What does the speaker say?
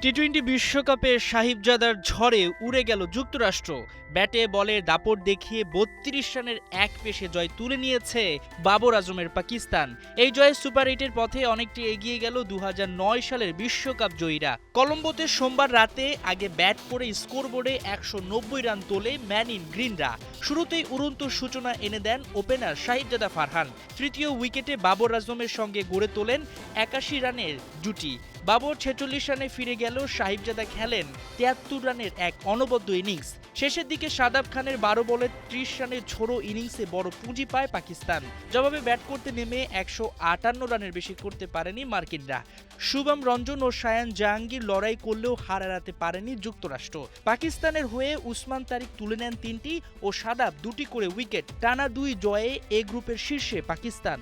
T twenty বিশ্বকাপে সাহিবজাদার ঝড়ে উড়ে গেল যুক্তরাষ্ট্র। ব্যাটে বলে দাপট দেখিয়ে ৩২ রানের এক পেশে জয় তুলে নিয়েছে বাবর আজমের পাকিস্তান। এই জয়ে সুপার 8-এর পথে অনেকটি এগিয়ে গেল ২০০৯ সালের বিশ্বকাপ জয়ীরা। কলম্বোতে সোমবার রাতে আগে ব্যাট করে স্কোরবোর্ডে ১৯০ রান তোলে ম্যান ইন গ্রিনরা। শুরুতেই উড়ন্ত সূচনা এনে দেন ওপেনার সাহিবজাদা ফারহান। তৃতীয় উইকেটে বাবর আজমের সঙ্গে গড়ে তোলেন ৮১ রানের জুটি। বাবর ৪৬ রানে ফিরে গেল, সাহিবজাদা খেলেন ৭৩ রানের এক অনবদ্য ইনিংস। শেষের দিকে শাদাব খানের ১২ বলে ৩০ রানের ঝোড়ো ইনিংসে বড় পুঁজি পায় পাকিস্তান। জবাবে ব্যাট করতে নেমে ১৫৮ রানের বেশি করতে পারেনি মার্কিনরা। শুভম রঞ্জন ও সায়ান জাহাঙ্গীর লড়াই করলেও হার এড়াতে পারেনি যুক্তরাষ্ট্র। পাকিস্তানের হয়ে উসমান তারিক তুলে নেন ৩টি ও শাদাব ২টি করে উইকেট। টানা ২ জয়ে এ গ্রুপের শীর্ষে পাকিস্তান।